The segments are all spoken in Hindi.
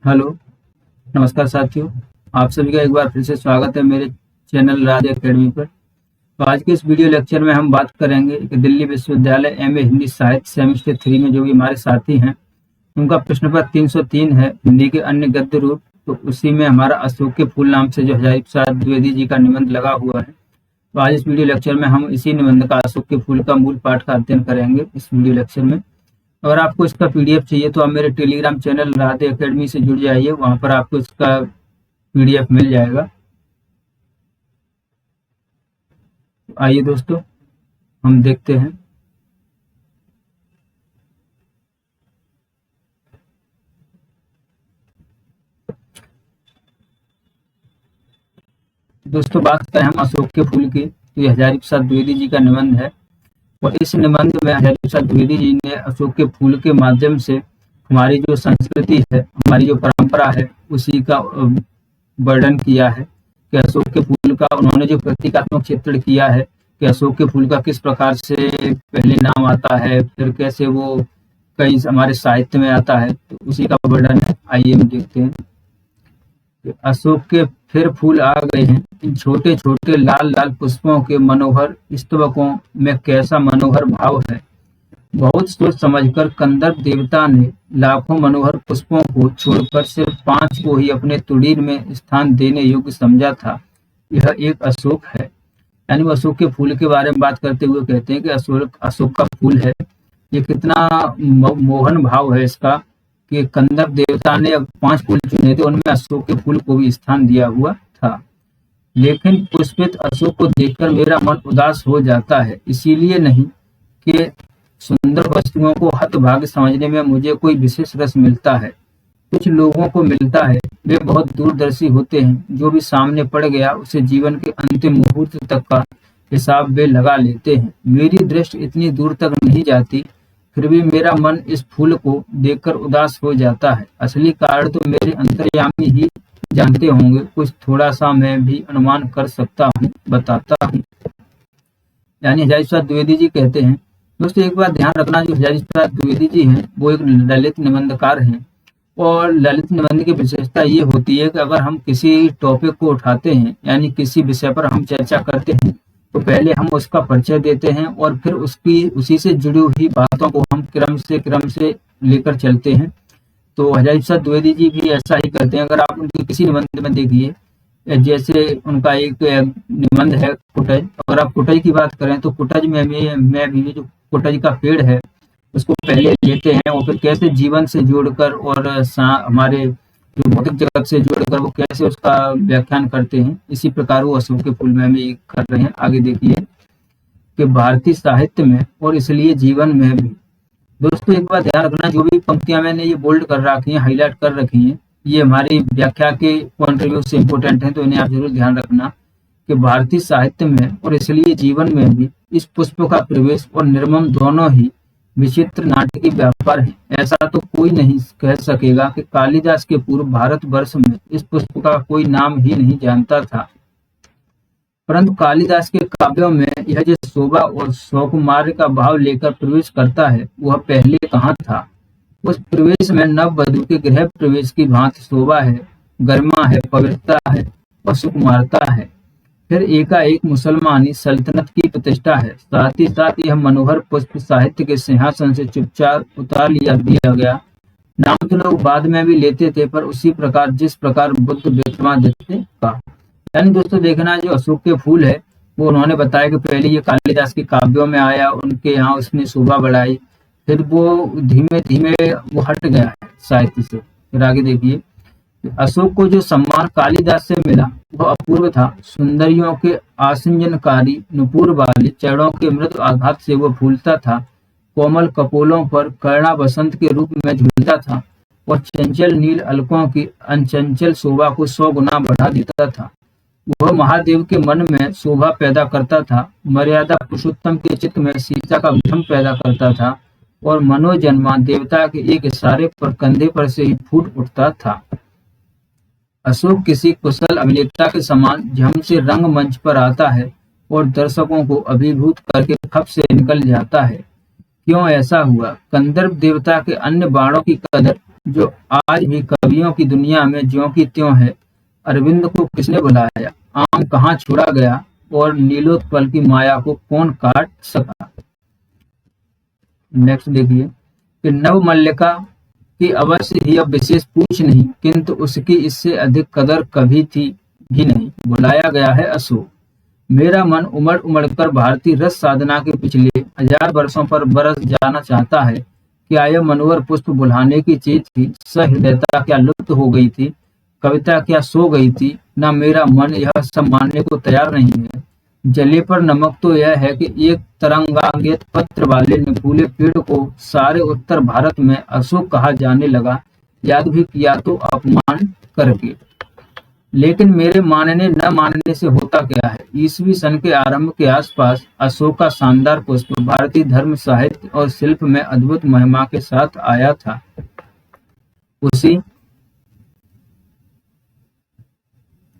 हेलो, नमस्कार साथियों। आप सभी का एक बार फिर से स्वागत है मेरे चैनल राज एकेडमी पर। तो आज के इस वीडियो लेक्चर में हम बात करेंगे कि दिल्ली विश्वविद्यालय एमए हिंदी साहित्य सेमेस्टर 3 में जो भी हमारे साथी हैं उनका प्रश्न पत्र 303 है, हिंदी के अन्य गद्य रूप। तो उसी में हमारा अशोक के फूल नाम से जो हजारी प्रसाद द्विवेदी जी का निबंध लगा हुआ है। तो आज इस वीडियो लेक्चर में हम इसी निबंध का, अशोक के फूल का मूल पाठ का अध्ययन करेंगे इस वीडियो लेक्चर में। अगर आपको इसका पीडीएफ चाहिए तो आप मेरे टेलीग्राम चैनल राधे एकेडमी से जुड़ जाइए, वहां पर आपको इसका पीडीएफ मिल जाएगा। आइए दोस्तों, हम देखते हैं। दोस्तों, बात करें हम अशोक के फूल की, तो ये हजारी प्रसाद द्विवेदी जी का निबंध है। और इस निबंध में हजारी प्रसाद द्विवेदी जी ने अशोक के फूल के माध्यम से हमारी जो संस्कृति है, हमारी जो परंपरा है, उसी का वर्णन किया है कि अशोक के फूल का उन्होंने जो प्रतीकात्मक चित्रण किया है कि अशोक के फूल का किस प्रकार से पहले नाम आता है, फिर कैसे वो कई हमारे साहित्य में आता है, तो उसी का वर्णन है। आइए हम देखते हैं कि अशोक के फिर फूल आ गए हैं, इन छोटे छोटे लाल लाल पुष्पों के मनोहर स्तबकों में कैसा मनोहर भाव है। बहुत सोच समझकर कंदर्प देवता ने लाखों मनोहर पुष्पों को छोड़कर सिर्फ 5 को ही अपने तुड़ीर में स्थान देने योग्य समझा था। यह एक अशोक है। यानी वो अशोक के फूल के बारे में बात करते हुए कहते हैं कि अशोक अशोक का फूल है। ये कितना मोहन भाव है इसका कि कंदर्प देवता ने अब 5 फूल चुने थे, उनमें अशोक के फूल को भी स्थान दिया हुआ था। लेकिन पुष्पित अशोक को देखकर मेरा मन उदास हो जाता है, इसीलिए नहीं कि सुंदर वस्तुओं को हतभाग्य समझने में मुझे कोई विशेष रस मिलता है। कुछ लोगों को मिलता है, वे बहुत दूरदर्शी होते हैं, जो भी सामने पड़ गया उसे जीवन के अंतिम मुहूर्त तक का हिसाब वे लगा लेते हैं। मेरी दृष्टि इतनी दूर तक नहीं जाती, फिर भी मेरा मन इस फूल को देखकर उदास हो जाता है। असली कारण तो मेरे अंतर्यामी ही जानते होंगे, कुछ थोड़ा सा मैं भी अनुमान कर सकता हूँ, बताता हूँ। यानी हजारी प्रसाद द्विवेदी जी कहते हैं। दोस्तों, एक बात ध्यान रखना, जो हजारी प्रसाद द्विवेदी जी हैं वो एक ललित निबंधकार हैं। और ललित निबंध की विशेषता ये होती है कि अगर हम किसी टॉपिक को उठाते हैं, यानी किसी विषय पर हम चर्चा करते हैं, तो पहले हम उसका परिचय देते हैं और फिर उसी से जुड़ी हुई बातों को हम क्रम से लेकर चलते हैं। तो हजारी प्रसाद द्विवेदी जी भी ऐसा ही करते हैं। अगर आप उनके किसी निबंध में देखिए, जैसे उनका एक निबंध है कुटज। अगर आप कुटज की बात करें तो कुटज में भी जो कुटज का पेड़ है उसको पहले लेते हैं और फिर कैसे जीवन से जोड़कर और हमारे जो भौतिक जगत से जोड़कर वो कैसे उसका व्याख्यान करते हैं, इसी प्रकार वो अशोक के फूल में हमें कर रहे हैं। आगे देखिए कि भारतीय साहित्य में और इसलिए जीवन में भी। दोस्तों, एक बात ध्यान रखना, जो भी पंक्तियां मैंने ये बोल्ड कर रखी हैं, हाईलाइट कर रखी हैं, ये हमारी व्याख्या के पॉइंट ऑफ व्यू से इम्पोर्टेंट है, तो इन्हें आप जरूर ध्यान रखना कि भारतीय साहित्य में और इसलिए जीवन में भी इस पुष्प का प्रवेश और निर्मम दोनों ही विचित्र नाटकीय व्यापार है। ऐसा तो कोई नहीं कह सकेगा कि कालिदास के पूर्व भारतवर्ष में इस पुष्प का कोई नाम ही नहीं जानता था। परंतु कालिदास के काव्यों में यह जो शोभा और सौकुमार्य का भाव लेकर प्रवेश करता है, वह पहले कहाँ था। उस प्रवेश में नव वधू के गृह प्रवेश की भांति शोभा है, गरिमा है, पवित्रता है और सुकुमारता है। फिर एकाएक मुसलमानी सल्तनत की प्रतिष्ठा है। साथ ही साथ यह मनोहर पुष्प साहित्य के सिंहासन से चुपचाप उतार दिया गया। नाम तो लोग बाद में भी लेते थे, पर उसी प्रकार जिस प्रकार बुद्ध विक्रमादित्य का। यानी दोस्तों, देखना, जो अशोक के फूल है वो उन्होंने बताया कि पहले ये कालिदास के काव्यों में आया, उनके यहाँ उसने शोभा बढ़ाई, फिर वो धीमे धीमे वो हट गया है साहित्य से। फिर आगे देखिए, अशोक को जो सम्मान कालिदास से मिला वह अपूर्व था। सुंदरियों के आसंजनकारी नुपुर वाले चरणों के मृदु आघात से वह फूलता था, कोमल कपोलों पर कर्णा बसंत के रूप में झूलता था और चंचल नील अलकों की अनचंचल शोभा को 100 गुना बढ़ा देता था। वह महादेव के मन में शोभा पैदा करता था, मर्यादा पुरुषोत्तम के चित्त में सीता का भ्रम पैदा करता था और मनोजन्मा देवता के एक इशारे पर कंधे पर से ही फूट उठता था। अशोक किसी कुशल अभिनेता के समान झम से रंगमंच पर आता है और दर्शकों को अभिभूत करके खप से निकल जाता है। क्यों ऐसा हुआ? कंदर्प देवता के अन्य बाणों की कदर जो आज भी कवियों की दुनिया में ज्यों की त्यों है। अरविंद को किसने बुलाया, आम कहाँ छोड़ा गया, और नीलोत्पल की माया को कौन काट सका। नेक्स्ट देखिए कि नव मल्लिका की अवश्य ही अब विशेष पूछ नहीं, किंतु उसकी इससे अधिक कदर कभी थी भी नहीं। बुलाया गया है अशोक। मेरा मन उमड़ उमड़ कर भारतीय रस साधना के पिछले 1000 वर्षों पर बरस जाना चाहता है। क्या यह मनोहर पुष्प बुलाने की चीज थी, सहृदयता क्या लुप्त हो गई थी, कविता क्या सो गई थी। न मेरा मन यह सब मानने को तैयार नहीं है। जले पर नमक तो यह है कि एक तरंगांकित पत्र वाले नुकीले पेड़ को सारे उत्तर भारत में अशोक कहा जाने लगा, याद भी किया तो अपमान करके। लेकिन मेरे मानने न मानने से होता क्या है। ईसवी सन के आरंभ के आसपास अशोक का शानदार पुष्प भारतीय धर्म, साहित्य और शिल्प में अद्भुत महिमा के साथ आया था। उसी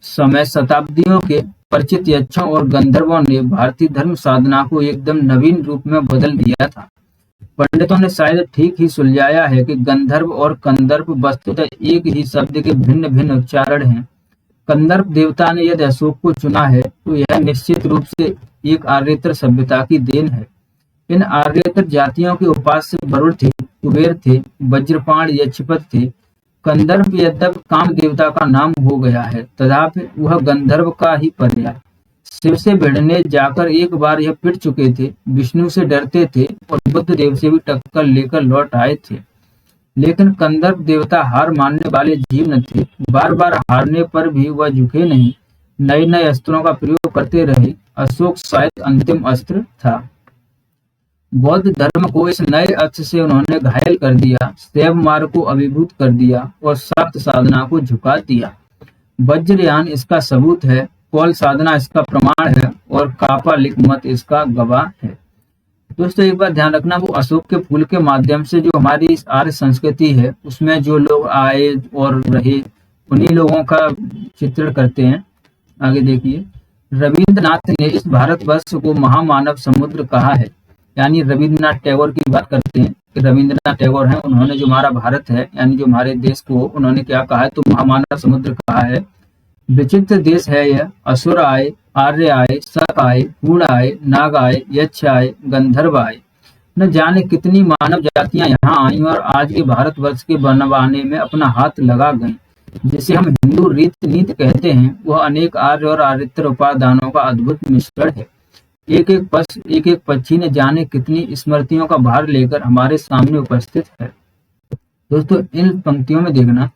समय शताब्दियों के परिचित यक्षों और गंधर्वों ने भारतीय धर्म साधना को एकदम नवीन रूप में बदल दिया था। पंडितों ने शायद ठीक ही सुलझाया है कि गंधर्व और कंदर्प वस्तुतः एक ही शब्द के भिन्न भिन्न उच्चारण हैं। कंदर्प देवता ने यदि अशोक को चुना है तो यह निश्चित रूप से एक आर्येतर सभ्यता की देन है। इन आर्येतर जातियों के उपास्य वरुण थे, कुबेर थे, वज्रपाण यक्षपत थे। कंदर्प यद्यपि काम देवता का नाम हो गया है, तथापि वह गंधर्व का ही पर्याय। शिव से भिड़ने जाकर एक बार यह पिट चुके थे, विष्णु से डरते थे और बुद्ध देव से भी टक्कर लेकर लौट आए थे। लेकिन कंदर्प देवता हार मानने वाले जीव न थे। बार बार हारने पर भी वह झुके नहीं, नए नए अस्त्रों का प्रयोग करते रहे। अशोक शायद अंतिम अस्त्र था। बौद्ध धर्म को इस नए अस्त्र से उन्होंने घायल कर दिया, शैव मार्ग को अभिभूत कर दिया और शाक्त साधना को झुका दिया। वज्रयान इसका सबूत है, कौल साधना इसका प्रमाण है और कापालिक मत इसका गवाह है। दोस्तों एक बात ध्यान रखना, वो अशोक के फूल के माध्यम से जो हमारी इस आर्य संस्कृति है उसमें जो लोग आए और रहे, उन्हीं लोगों का चित्रण करते हैं। आगे देखिए, रविंद्रनाथ ने इस भारतवर्ष को महामानव समुद्र कहा है। यानी रविंद्रनाथ टैगोर की बात करते हैं कि रविंद्रनाथ टैगोर हैं, उन्होंने जो हमारा भारत है यानी जो हमारे देश को उन्होंने क्या कहा है, तो महामानव समुद्र कहा है। विचित्र देश है यह, असुर आए, आर्य आए, शक आए, कूण आए, नाग आए, यक्ष आए, गंधर्व आए। न जाने कितनी मानव जातियां यहाँ आई और आज के भारतवर्ष के बनवाने में अपना हाथ लगा गईं। जिसे हम हिंदू रीत नीति कहते हैं, वह अनेक आर्य और आर्येतर उपादानों का अद्भुत मिश्रण है। एक एक पक्षी ने जाने कितनी स्मृतियों का भार लेकर हमारे सामने उपस्थित है। दोस्तों इन पंक्तियों में देखना,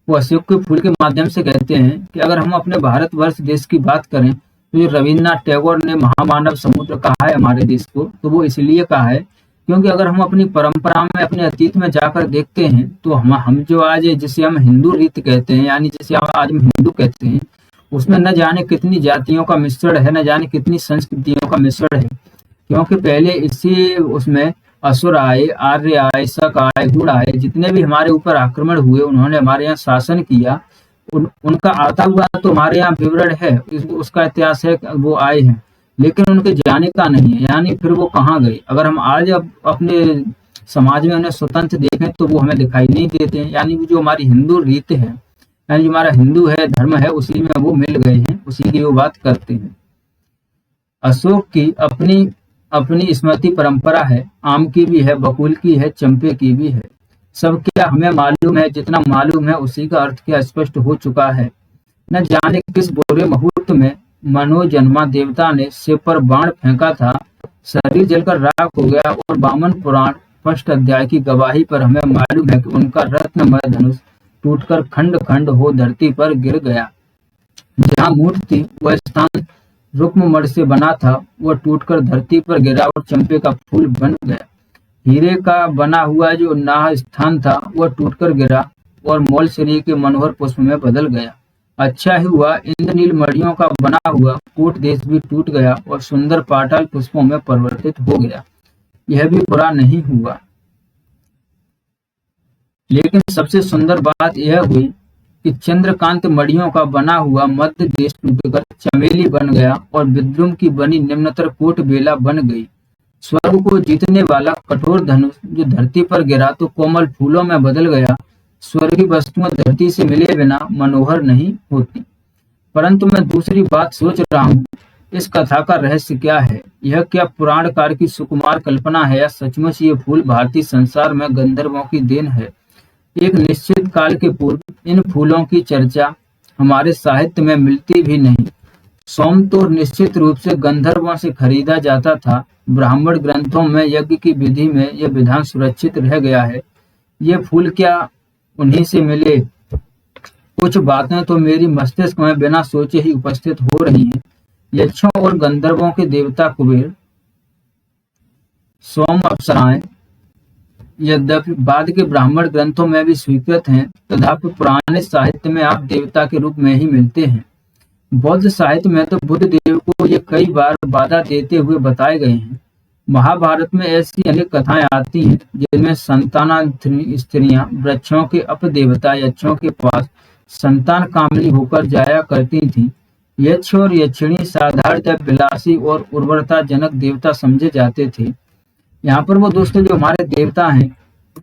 वो अशोक के फूल के माध्यम से कहते हैं कि अगर हम अपने भारतवर्ष देश की बात करें तो ये रविन्द्रनाथ टैगोर ने महामानव समुद्र कहा है हमारे देश को, तो वो इसलिए कहा है क्योंकि अगर हम अपनी परंपरा में अपने अतीत में जाकर देखते हैं तो हम जो आज जिसे हम हिंदू रीत कहते हैं यानी जिसे आज हम हिंदू कहते हैं, उसमें न जाने कितनी जातियों का मिश्रण है, न जाने कितनी संस्कृतियों का मिश्रण है। क्योंकि पहले इसी उसमें असुर आए, आर्य आए, शक आए, गूढ़ आए, जितने भी हमारे ऊपर आक्रमण हुए, उन्होंने हमारे यहाँ शासन किया, उनका आता हुआ तो हमारे यहाँ विवरण है, उसका इतिहास है, वो आए हैं, लेकिन उनके जाने का नहीं है। यानी फिर वो कहाँ गए। अगर हम आज अपने समाज में उन्हें स्वतंत्र देखें तो वो हमें दिखाई नहीं देते हैं। यानी जो हमारी हिंदू रीत है, यानी जो हमारा हिंदू है धर्म है, उसी में वो मिल गए हैं, उसी की वो बात करते हैं। अशोक की अपनी अपनी स्मृति परंपरा है, आम की भी है, बकुल की है, चंपे की भी है। सब क्या हमें मालूम है, जितना मालूम है उसी का अर्थ क्या स्पष्ट हो चुका है। न जाने किस बुरे मुहूर्त में मनोजन्मा देवता ने शिव पर बाण फेंका था, शरीर जलकर राख हो गया और वामन पुराण 1 अध्याय की गवाही पर हमें मालूम है कि उनका रत्नमय धनुष टूटकर खंड खंड हो धरती पर गिर गया। जहाँ मूर्ति वह स्थान रुक्ममणि से बना था, वह टूटकर धरती पर गिरा और चंपे का फूल बन गया। हीरे का बना हुआ जो नाह स्थान था, वह टूटकर गिरा और मौलश्री के मनोहर पुष्प में बदल गया। अच्छा ही हुआ इंद्रनील मणियों का बना हुआ कोट देश भी टूट गया और सुंदर पाटाल पुष्पों में परिवर्तित हो गया। यह भी बुरा नहीं हुआ। लेकिन सबसे सुंदर बात यह हुई कि चंद्रकांत मणियों का बना हुआ मध्य देश टूटकर चमेली बन गया और विद्रुम की बनी निम्नतर कोट बेला बन गई। स्वर्ग को जीतने वाला कठोर धनुष जो धरती पर गिरा तो कोमल फूलों में बदल गया। स्वर्गीय वस्तुएं धरती से मिले बिना मनोहर नहीं होती। परंतु मैं दूसरी बात सोच रहा हूँ, इस कथा का रहस्य क्या है? यह क्या पुराण काल की सुकुमार कल्पना है, या सचमुच ये फूल भारतीय संसार में गंधर्वों की देन है? एक निश्चित काल के पूर्व इन फूलों की चर्चा हमारे साहित्य में मिलती भी नहीं। सोम तो निश्चित रूप से गंधर्वों से खरीदा जाता था। ब्राह्मण ग्रंथों में यज्ञ की विधि में यह विधान सुरक्षित रह गया है। ये फूल क्या उन्हीं से मिले? कुछ बातें तो मेरी मस्तिष्क में बिना सोचे ही उपस्थित हो रही हैं। यक्षों और गंधर्वों के देवता कुबेर, सोम, अप्सराएं यद्यपि बाद के ब्राह्मण ग्रंथों में भी स्वीकृत हैं, तथापि पुराने साहित्य में आप देवता के रूप में ही मिलते हैं। बौद्ध साहित्य में तो बुद्ध देव को ये कई बार बाधा देते हुए बताए गए हैं। महाभारत में ऐसी अनेक कथाएं आती हैं जिनमें संतानार्थी स्त्रियां वृक्षों के अपदेवता यक्षों के पास संतान कामनी होकर जाया करती थीं। यक्ष और यक्षिणी साधारणतः विलासी और उर्वरता जनक देवता समझे जाते थे। यहाँ पर वो दोस्तों जो हमारे देवता हैं,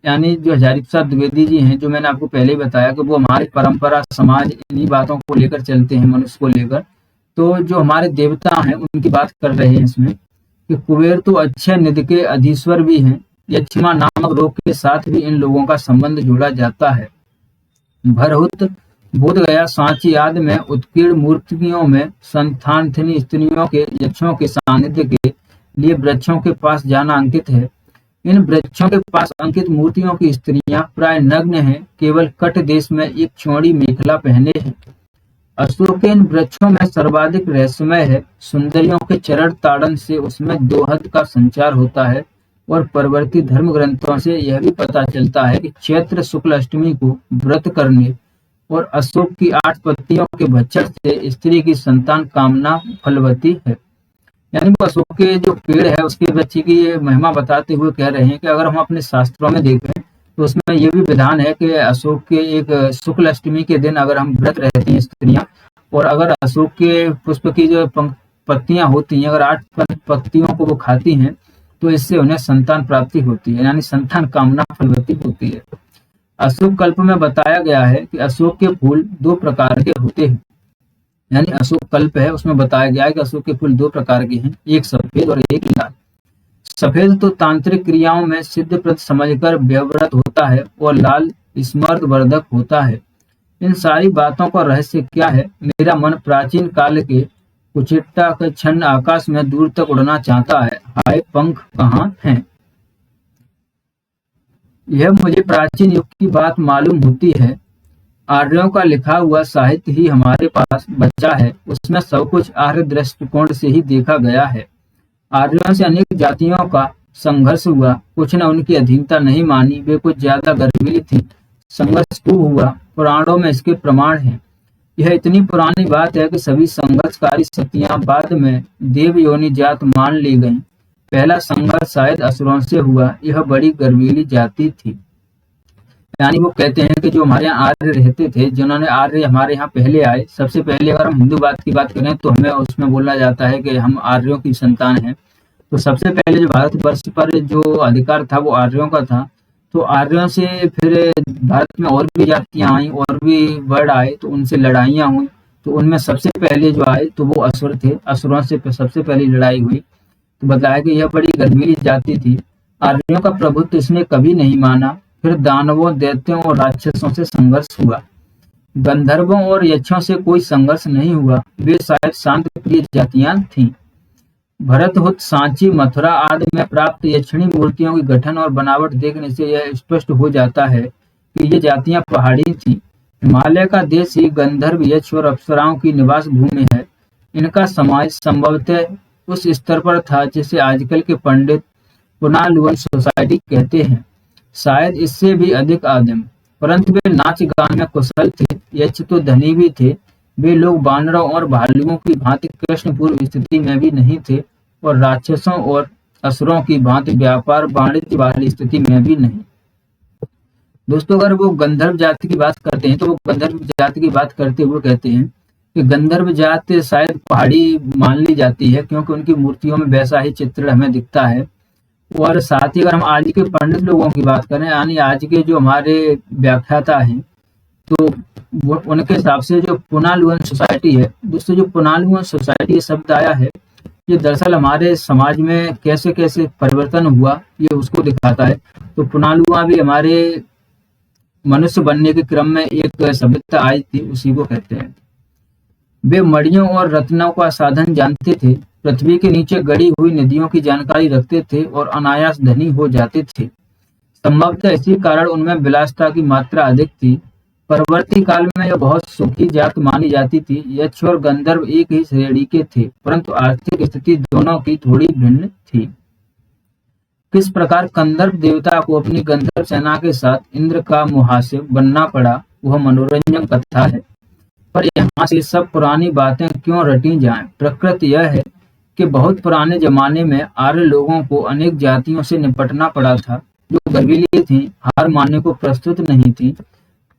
यानी जो हजारी प्रसाद द्विवेदी जी हैं, जो मैंने आपको पहले ही बताया कि वो हमारी परंपरा समाज इन्हीं बातों को लेकर चलते हैं, मनुष्य को लेकर। तो जो हमारे देवता हैं उनकी बात कर रहे हैं इसमें कि कुबेर तो अक्षय निधि के अधीश्वर भी हैं। यक्षमा नामक रोग के साथ भी इन लोगों का संबंध जोड़ा जाता है। भरहुत, बोधगया, सांची आदि में उत्कीर्ण मूर्तियों में संतानहीन स्त्रियों के यक्षों के सानिध्य के लिए वृक्षों के पास जाना अंकित है। इन वृक्षों के पास अंकित मूर्तियों की स्त्रियां प्राय नग्न हैं, केवल कट देश में एक चौड़ी मेखला पहने हैं। अशोक के इन वृक्षों में सर्वाधिक रहस्यमय है। सुंदरियों के चरण ताड़न से उसमें दोहद का संचार होता है, और परवर्ती धर्म ग्रंथों से यह भी पता चलता है कि चैत्र शुक्ल अष्टमी को व्रत करने और अशोक की 8 पत्तियों के भक्षण से स्त्री की संतान कामना फलवती है। यानी वो अशोक के जो पेड़ है उसके बच्चे की ये महिमा बताते हुए कह रहे हैं कि अगर हम अपने शास्त्रों में देखें तो उसमें ये भी विधान है कि अशोक के एक शुक्ल अष्टमी के दिन अगर हम व्रत रहती हैं स्त्रियां, और अगर अशोक के पुष्प की जो पत्तियां होती हैं, अगर 8 पत्तियों को वो खाती हैं तो इससे उन्हें संतान प्राप्ति होती है, यानी संतान कामना फलवती होती है। अशोक कल्प में बताया गया है कि अशोक के फूल 2 प्रकार के होते हैं। यानी अशोक कल्प है, उसमें बताया गया है कि अशोक के फूल 2 प्रकार के हैं, एक सफेद और एक लाल। सफेद तो तांत्रिक क्रियाओं में सिद्धप्रद समझकर व्यवव्रत होता है, और लाल स्मृतवर्धक होता है। इन सारी बातों का रहस्य क्या है? मेरा मन प्राचीन काल के कुचिट्टा के छन्न आकाश में दूर तक उड़ना चाहता है। हाय, पंख कहाँ हैं? यह मुझे प्राचीन युग की बात मालूम होती है। आर्यों का लिखा हुआ साहित्य ही हमारे पास बचा है, उसमें सब कुछ आर्य दृष्टिकोण से ही देखा गया है। आर्यों से अनेक जातियों का संघर्ष हुआ, कुछ ने उनकी अधीनता नहीं मानी, वे कुछ ज्यादा गर्वीली थी। संघर्ष खूब हुआ, पुराणों में इसके प्रमाण हैं। यह इतनी पुरानी बात है कि सभी संघर्षकारी शक्तियां बाद में देव योनि जात मान ली गईं। पहला संघर्ष शायद असुरों से हुआ, यह बड़ी गर्वीली जाति थी। यानी वो कहते हैं कि जो हमारे यहाँ आर्य रहते थे, जिन्होंने आर्य हमारे यहाँ पहले आए, सबसे पहले अगर हम हिंदू बात की बात करें तो हमें उसमें बोला जाता है कि हम आर्यों की संतान हैं। तो सबसे पहले जो भारतवर्ष पर जो अधिकार था वो आर्यों का था। तो आर्यों से फिर भारत में और भी जातियां आई और भी वर्ड आए, तो उनसे लड़ाइयाँ हुई। तो उनमें सबसे पहले जो आए तो वो असुर थे, असुरों से सबसे पहली लड़ाई हुई। तो बताया कि यह बड़ी गर्वीली जाति थी। आर्यों का प्रभुत्व इसने कभी नहीं माना। फिर दानवों, दैत्यों और राक्षसों से संघर्ष हुआ। गंधर्वों और यक्षों से कोई संघर्ष नहीं हुआ, वे शायद शांत प्रिय जातियां थीं। भरतहुत, सांची, मथुरा आदि में प्राप्त यक्षिणी मूर्तियों की गठन और बनावट देखने से यह स्पष्ट हो जाता है कि ये जातियां पहाड़ी थीं। हिमालय का देश ही गंधर्व, यक्ष और अप्सराओं की निवास भूमि है। इनका समाज संभवतः उस स्तर पर था जिसे आजकल के पंडित पुनालुवन सोसाइटी कहते हैं, शायद इससे भी अधिक आदिम। परंतु वे नाच गान में कुशल थे। यक्ष तो धनी भी थे। वे लोग बानरों और भालुओं की भांति कृष्ण पूर्व स्थिति में भी नहीं थे, और राक्षसों और असुरों की भांति व्यापार वाणिज्य वाली स्थिति में भी नहीं। दोस्तों, अगर वो गंधर्व जाति की बात करते हैं तो वो गंधर्व जाति की बात करते हुए कहते हैं कि गंधर्व जाति शायद पहाड़ी मान ली जाती है, क्योंकि उनकी मूर्तियों में वैसा ही चित्रण हमें दिखता है। और साथ ही अगर हम आज के पंडित लोगों की बात करें, यानी आज के जो हमारे व्याख्याता हैं, तो वो उनके हिसाब से जो पुनालुवन सोसाइटी है, दोस्तों जो पुनालुवन सोसाइटी ये शब्द आया है, ये दरअसल हमारे समाज में कैसे कैसे परिवर्तन हुआ ये उसको दिखाता है। तो पुनालुआ भी हमारे मनुष्य बनने के क्रम में एक सभ्यता आई थी, उसी को कहते हैं। वे मणियों और रत्नों का साधन जानते थे, पृथ्वी के नीचे गड़ी हुई नदियों की जानकारी रखते थे और अनायास धनी हो जाते थे। संभवतः इसी कारण उनमें विलासिता की मात्रा अधिक थी। परवर्ती काल में यह बहुत सुखी जात मानी जाती थी। यक्ष और गंधर्व एक ही श्रेणी के थे, परंतु आर्थिक स्थिति दोनों की थोड़ी भिन्न थी। किस प्रकार कंदर्प देवता को अपनी गंधर्व सेना के साथ इंद्र का मुहासिब बनना पड़ा, वह मनोरंजक कथा है। पर यहाँ से सब पुरानी बातें क्यों रटी जाएं? प्रकृति यह है कि बहुत पुराने जमाने में आर्य लोगों को अनेक जातियों से निपटना पड़ा था, जो गर्वीली थी, हार मानने को प्रस्तुत नहीं थी।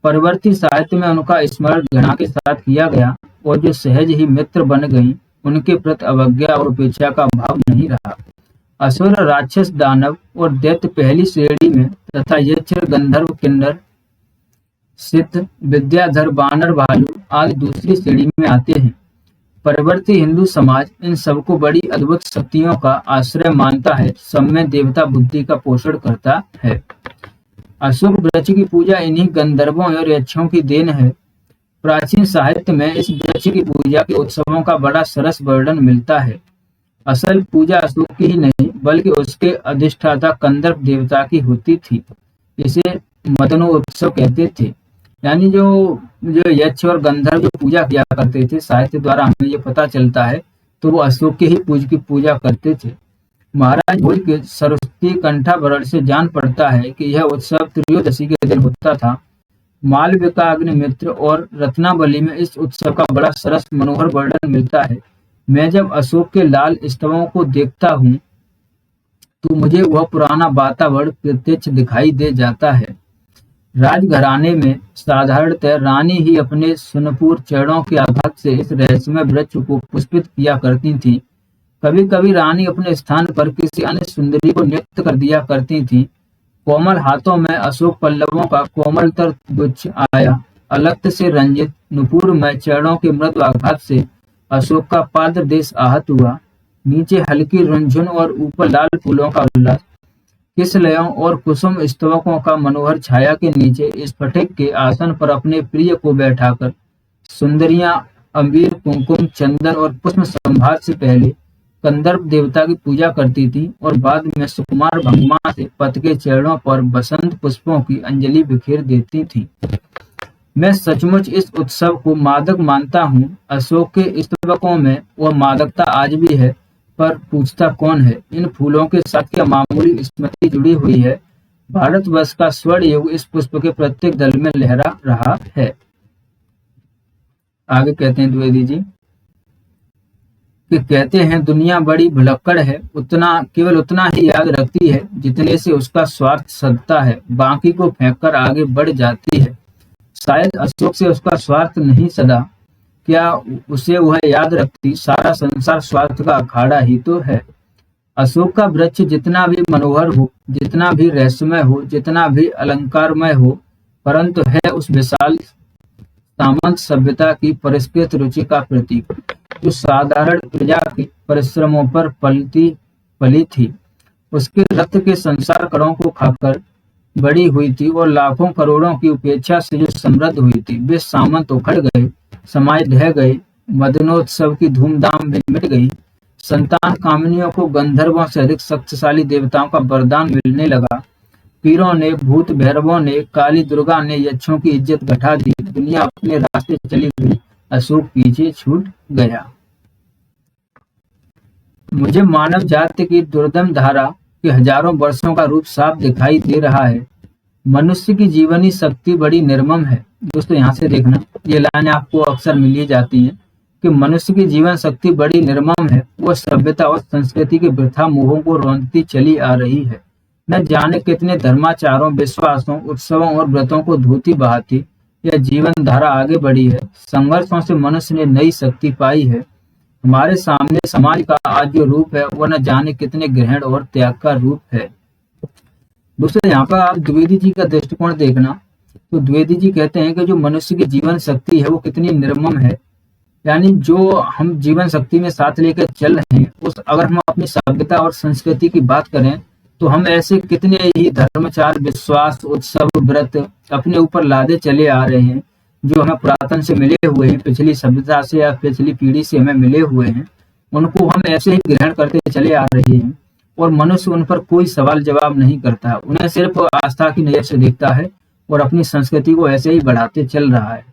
परवर्ती साहित्य में उनका स्मरण घृणा के साथ किया गया, और जो सहज ही मित्र बन गई, उनके प्रति अवज्ञा और उपेक्षा का भाव नहीं रहा। असुर, राक्षस, दानव और दैत्य पहली श्रेणी में तथा यक्ष, गंधर्व, किन्नर, सिद्ध, विद्याधर, बानर, भालू आदि दूसरी श्रेणी में आते हैं। परवर्ती हिंदू समाज इन सबको बड़ी अद्भुत शक्तियों का आश्रय मानता है, सब में देवता बुद्धि का पोषण करता है। अशोक वृक्ष की पूजा इन्हीं गंधर्वों और यक्षों की देन है। प्राचीन साहित्य में इस वृक्ष की पूजा के उत्सवों का बड़ा सरस वर्णन मिलता है। असल पूजा अशोक की ही नहीं, बल्कि उसके अधिष्ठाता कंदर्प देवता की होती थी। इसे मदनोत्सव कहते थे। यानी जो जो यक्ष और गंधर्व जो पूजा किया करते थे, साहित्य द्वारा हमें ये पता चलता है, तो वो अशोक के ही की पूजा करते थे। महाराज भोज के सरस्वती कंठाभरण से जान पड़ता है कि यह उत्सव त्रयोदशी के दिन होता था। मालविका, अग्निमित्र और रत्नावली में इस उत्सव का बड़ा सरस मनोहर वर्णन मिलता है। मैं जब अशोक के लाल स्तवों को देखता हूँ, तो मुझे वह पुराना वातावरण प्रत्यक्ष दिखाई दे जाता है। राजघराने में साधारणतः रानी ही अपने सुनपुर चरणों के आघात से इस रहस्यमय वृक्ष को पुष्पित किया करती थी। कभी कभी रानी अपने स्थान पर किसी अन्य सुंदरी को नियुक्त कर दिया करती थी। कोमल हाथों में अशोक पल्लवों का कोमलतर गुच्छ आया, अलक्त से रंजित नुपुर में चरणों के मृदु आघात से अशोक का पाद देश आहत हुआ। नीचे हल्की रुंझुन और ऊपर लाल फूलों का उल्लास। किसलयों और कुसुम स्तवकों का मनोहर छाया के नीचे स्फटिक के आसन पर अपने प्रिय को बैठाकर सुंदरियां अबीर, कुमकुम, चंदन और पुष्प संभार से पहले कंदर्प देवता की पूजा करती थी और बाद में सुकुमार भंगमा से पति के चरणों पर बसंत पुष्पों की अंजलि बिखेर देती थी। मैं सचमुच इस उत्सव को मादक मानता हूँ। अशोक के स्तवकों में वह मादकता आज भी है, पर पूछता कौन है? इन फूलों के साथ क्या मामूली स्मृति जुड़ी हुई है? भारतवर्ष का स्वर्ण युग इस पुष्प के प्रत्येक दल में लहरा रहा है। आगे कहते हैं द्विवेदी जी कि कहते हैं दुनिया बड़ी भुलक्कड़ है, केवल उतना ही याद रखती है जितने से उसका स्वार्थ सधता है, बाकी को फेंककर आगे बढ़ जाती है। शायद अशोक से उसका स्वार्थ नहीं सदा, क्या उसे वह याद रखती? सारा संसार स्वार्थ का अखाड़ा ही तो है। अशोक का वृक्ष जितना भी मनोहर हो, जितना भी रहस्यमय हो, जितना भी अलंकारमय हो, परंतु है उस विशाल सामंत सभ्यता की परिष्कृत रुचि का प्रतीक, जो साधारण प्रजा के परिश्रमों पर पली थी। उसके रक्त के संसार करों को खाकर बड़ी हुई थी और लाखों करोड़ों की उपेक्षा से जो समृद्ध हुई थी। वे सामंत उखड़ गए, समाज ढह गए, मदनोत्सव की धूमधाम भी मिट गई। संतान कामिनियों को गंधर्वों से अधिक शक्तिशाली देवताओं का वरदान मिलने लगा। पीरों ने, भूत भैरवों ने, काली दुर्गा ने यक्षों की इज्जत घटा दी। दुनिया अपने रास्ते चली गई, अशोक पीछे छूट गया। मुझे मानव जाति की दुर्दम धारा के हजारों वर्षों का रूप साफ दिखाई दे रहा है। मनुष्य की जीवनी शक्ति बड़ी निर्मम है। दोस्तों यहाँ से देखना, ये लाइन आपको अक्सर मिली जाती है कि मनुष्य की जीवन शक्ति बड़ी निर्मम है। वह सभ्यता और संस्कृति के वृथा मोहों को रौंदती चली आ रही है। न जाने कितने धर्माचारों, विश्वासों, उत्सवों और व्रतों को धोती बहाती यह जीवन धारा आगे बढ़ी है। संघर्षों से मनुष्य ने नई शक्ति पाई है। हमारे सामने समाज का आज जो रूप है वह न जाने कितने ग्रहण और त्याग का रूप है। दूसरे यहाँ पर आप द्विवेदी जी का दृष्टिकोण देखना, तो द्विवेदी जी कहते हैं कि जो मनुष्य की जीवन शक्ति है वो कितनी निर्मम है। यानी जो हम जीवन शक्ति में साथ लेकर चल रहे हैं, उस अगर हम अपनी सभ्यता और संस्कृति की बात करें तो हम ऐसे कितने ही धर्माचार, विश्वास, उत्सव, व्रत अपने ऊपर लादे चले आ रहे हैं, जो हमें पुरातन से मिले हुए हैं, पिछली सभ्यता से या पिछली पीढ़ी से हमें मिले हुए हैं, उनको हम ऐसे ही ग्रहण करते चले आ रहे हैं और मनुष्य उन पर कोई सवाल जवाब नहीं करता, उन्हें सिर्फ आस्था की नजर से देखता है और अपनी संस्कृति को ऐसे ही बढ़ाते चल रहा है।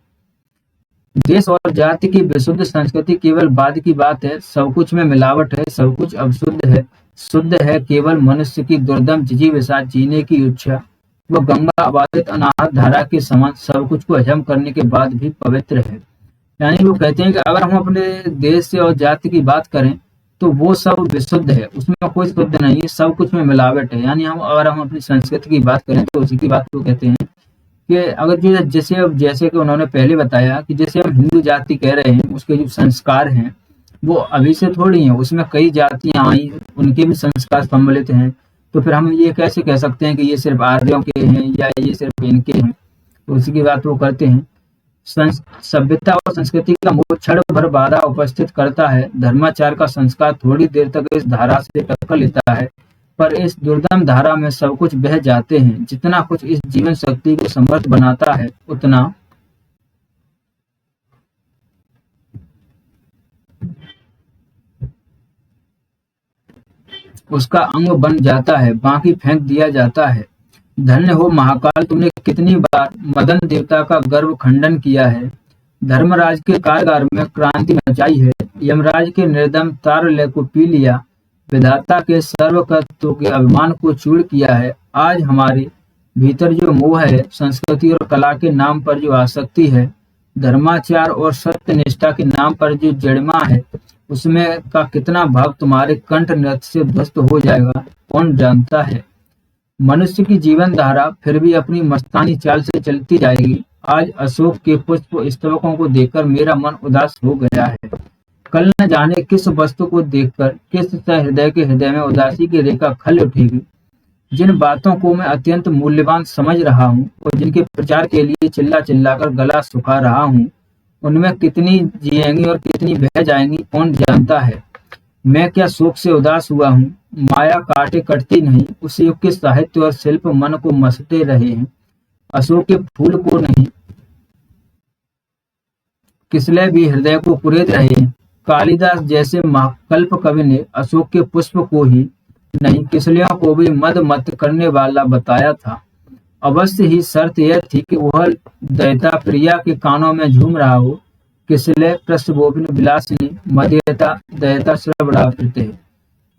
देश और जाति की विशुद्ध संस्कृति केवल बाद की बात है, सब कुछ में मिलावट है, सब कुछ अवशुद्ध है, शुद्ध है केवल मनुष्य की दुर्दम जिजीविषा जीने की इच्छा। वह गंगा अबाधित अनाहत धारा के समान सब कुछ को हजम करने के बाद भी पवित्र है। यानी वो कहते हैं कि अगर हम अपने देश से और जाति की बात करें तो वो सब विशुद्ध है, उसमें कोई शुद्ध नहीं है, सब कुछ में मिलावट है। यानी अगर हम अपनी संस्कृति की बात करें तो उसी की बात वो कहते हैं कि अगर जो जैसे कि उन्होंने पहले बताया कि जैसे हम हिंदू जाति कह रहे हैं, उसके जो संस्कार हैं वो अभी से थोड़ी हैं, उसमें कई जातियां आई, उनके भी संस्कार सम्मिलित हैं। तो फिर हम ये कैसे कह सकते हैं कि ये सिर्फ आर्यों के हैं या ये सिर्फ इनके हैं। तो उसी की बात वो करते हैं। सभ्यता और संस्कृति का मोह क्षण भर बाधा उपस्थित करता है। धर्माचार का संस्कार थोड़ी देर तक इस धारा से टक्कर लेता है, पर इस दुर्दम धारा में सब कुछ बह जाते हैं। जितना कुछ इस जीवन शक्ति को समर्थ बनाता है, उतना उसका अंग बन जाता है, बाकी फेंक दिया जाता है। धन्य हो महाकाल, तुमने कितनी बार मदन देवता का गर्व खंडन किया है, धर्मराज के कारागार में क्रांति मचाई है, यमराज के निर्दम तारल्य को पी लिया, विधाता के सर्वकर्तृत्व के अभिमान को चूर किया है। आज हमारे भीतर जो मोह है, संस्कृति और कला के नाम पर जो आसक्ति है, धर्माचार और सत्य निष्ठा के नाम पर जो जड़मा है, उसमें का कितना भाग तुम्हारे कंठ नृत्य से ध्वस्त हो जाएगा, कौन जानता है। मनुष्य की जीवन धारा फिर भी अपनी मस्तानी चाल से चलती जाएगी। आज अशोक के पुष्प स्तबकों को देखकर मेरा मन उदास हो गया है। कल न जाने किस वस्तु को देखकर किस हृदय के हृदय में उदासी की रेखा खल उठेगी। जिन बातों को मैं अत्यंत मूल्यवान समझ रहा हूँ और जिनके प्रचार के लिए चिल्ला चिल्लाकर गला सुखा रहा हूँ, उनमें कितनी जिएंगी और कितनी बह जाएंगी, कौन जानता है। मैं क्या शोक से उदास हुआ हूँ। माया काटे कटती नहीं, उस युग के साहित्य और शिल्प मन को मसते रहे हैं, अशोक के फूल को नहीं, किसले भी हृदय को कुरेद रहे हैं। कालिदास जैसे महाकल्प कवि ने अशोक के पुष्प को ही नहीं, किसलियों को भी मद मत करने वाला बताया था। अवश्य ही शर्त यह थी कि वह दयता प्रिया के कानों में झूम रहा हो। किसले प्रस्थगोपिन विलासिनी मध्यता दयता श्रवणावृते,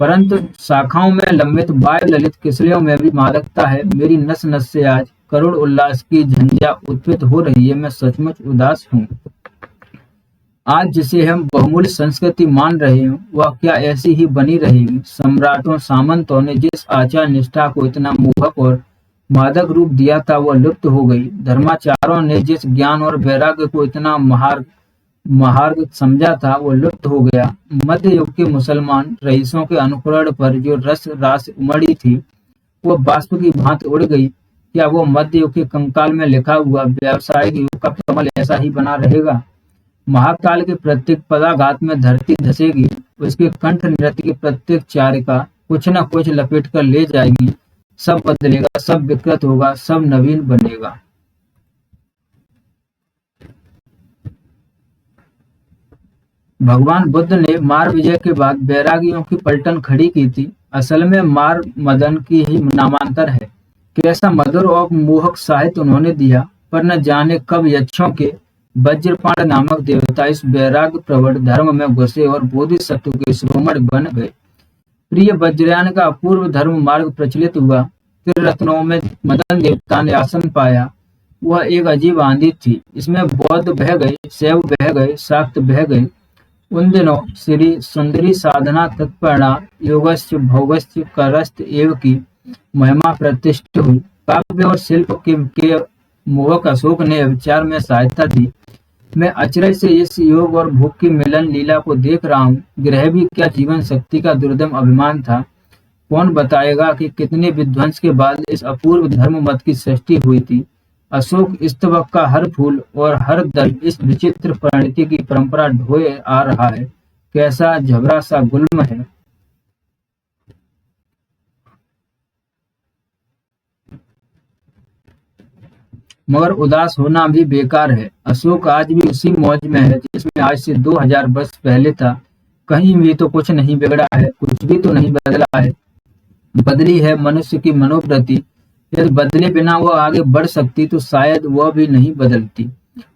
परंतु शाखाओं में लंबित वायु ललित किसलियों में भी मादकता है। मेरी नस नस से आज करुण उल्लास की झंझा उत्पन्न हो रही है, मैं सचमुच उदास हूँ। आज जिसे हम बहुमूल्य संस्कृति मान रहे हैं, वह क्या ऐसी ही बनी रहेगी। सम्राटों सामंतों ने जिस आचार निष्ठा को इतना मोहक और मादक रूप दिया था, वह लुप्त हो गई। धर्माचारों ने जिस ज्ञान और वैराग्य को इतना महार्ग समझा था, वो लुप्त हो गया। मध्य युग के मुसलमान रईसों के अनुकरण पर जो रस रास उमड़ी थी, वो बाष्प की भांति उड़ गई। क्या वो मध्य युग के कंकाल में लिखा हुआ व्यावसायिक युग का कमल ऐसा ही बना रहेगा। महाकाल के प्रत्येक पदाघात में धरती धसेगी, उसके कंठ नृत्य की प्रत्येक चारिका कुछ न कुछ लपेट कर ले जाएगी। सब बदलेगा, सब विकृत होगा, सब नवीन बनेगा। भगवान बुद्ध ने मार विजय के बाद बैरागियों की पलटन खड़ी की थी। असल में मार मदन की ही नामांतर है। कैसा मधुर और मोहक साहित्य उन्होंने दिया, पर न जाने कब यक्षों के वज्रपाण नामक देवता इस वैराग्य प्रवण धर्म में घुसे और बोधिसत्व के शिरोमणि बन गए। प्रिय वज्रयान का अपूर्व धर्म मार्ग प्रचलित हुआ। त्रिरत्नों में मदन देवता ने आसन पाया। वह एक अजीब आंधी थी। इसमें बौद्ध बह गए, शैव बह गए, शाक्त बह गए। उन दिनों श्री सुंदरी साधना तत्परणा योगश्च भोगश्च करस्त एव की महिमा प्रतिष्ठित हुई। काव्य और शिल्प के मोहक अशोक ने विचार में सहायता दी। मैं अचरज से इस योग और भूख की मिलन लीला को देख रहा हूँ। ग्रह भी क्या जीवन शक्ति का दुर्दम अभिमान था। कौन बताएगा कि कितने विध्वंस के बाद इस अपूर्व धर्म मत की सृष्टि हुई थी। अशोक स्तबक का हर फूल और हर दल इस विचित्र परिणति की परंपरा ढोए आ रहा है। कैसा झबरा सा गुल्म है। मगर उदास होना भी बेकार है। अशोक आज भी उसी मौज में है जिसमें आज से 2000 वर्ष पहले था। कहीं भी तो कुछ नहीं बिगड़ा है, कुछ भी तो नहीं बदला है। बदली है मनुष्य की मनोवृत्ति। यदि बदले बिना वह आगे बढ़ सकती तो शायद वह भी नहीं बदलती,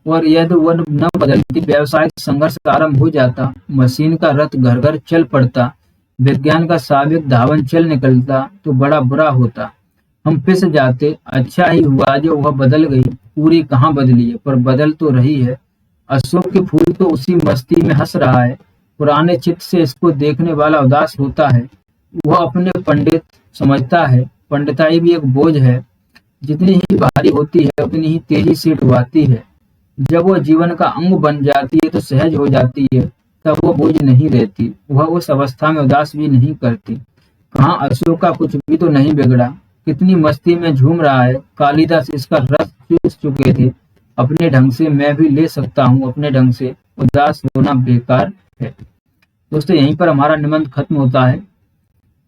और यदि वह न बदलती व्यावसायिक संघर्ष आरंभ हो जाता, मशीन का रथ घर घर चल पड़ता, विज्ञान का साबिक धावन चल निकलता तो बड़ा बुरा होता। हम पिस जाते। अच्छा ही हुआ जो वह बदल गई। पूरी कहाँ बदली है, पर बदल तो रही है। अशोक के फूल तो उसी मस्ती में हंस रहा है। पुराने चित्त से इसको देखने वाला उदास होता है। वह अपने पंडित समझता है। पंडिताई भी एक बोझ है, जितनी ही भारी होती है उतनी ही तेजी से डुबाती है। जब वह जीवन का अंग बन जाती है तो सहज हो जाती है, तब वह बोझ नहीं रहती। वह उस अवस्था में उदास भी नहीं करती। कहाँ अशोक का कुछ भी तो नहीं बिगड़ा। कितनी मस्ती में झूम रहा है। कालिदास इसका रस चूस चुके थे। अपने ढंग से मैं भी ले सकता हूँ अपने ढंग से। उदास होना बेकार है। दोस्तों, यहीं पर हमारा निबंध खत्म होता है।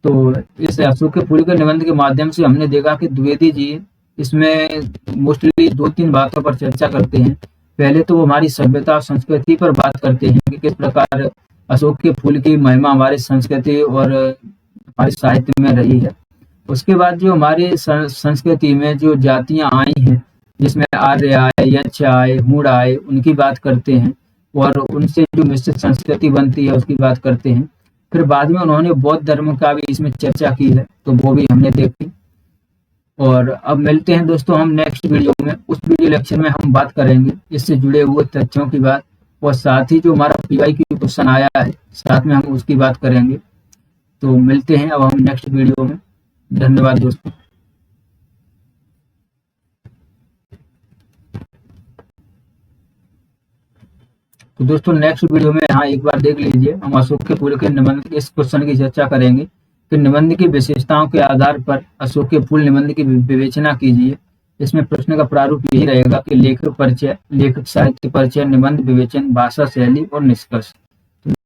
तो इस अशोक के फूल के निबंध के माध्यम से हमने देखा कि द्विवेदी जी इसमें मोस्टली 2-3 बातों पर चर्चा करते हैं। पहले तो वो हमारी सभ्यता और संस्कृति पर बात करते हैं कि किस प्रकार अशोक के फूल की महिमा हमारी संस्कृति और हमारे साहित्य में रही है। उसके बाद जो हमारी संस्कृति में जो जातियां आई हैं, जिसमें आर्य आए, यक्ष आए, हूण आए, उनकी बात करते हैं, और उनसे जो मिश्रित संस्कृति बनती है उसकी बात करते हैं। फिर बाद में उन्होंने बौद्ध धर्म का भी इसमें चर्चा की है, तो वो भी हमने देखी। और अब मिलते हैं दोस्तों हम नेक्स्ट वीडियो में। उस वीडियो लेक्चर में हम बात करेंगे इससे जुड़े हुए तथ्यों की बात, और साथ ही जो हमारा पीवाई की क्वेश्चन आया है साथ में हम उसकी बात करेंगे। तो मिलते हैं अब हम नेक्स्ट वीडियो में। धन्यवाद दोस्तों। तो दोस्तों नेक्स्ट वीडियो में यहाँ एक बार देख लीजिए, हम अशोक के फूल के निबंध के इस क्वेश्चन की चर्चा करेंगे कि निबंध की विशेषताओं के आधार पर अशोक के फूल निबंध की विवेचना कीजिए। इसमें प्रश्न का प्रारूप यही रहेगा कि लेखक परिचय, लेखक साहित्य परिचय, निबंध विवेचन, भाषा शैली और निष्कर्ष।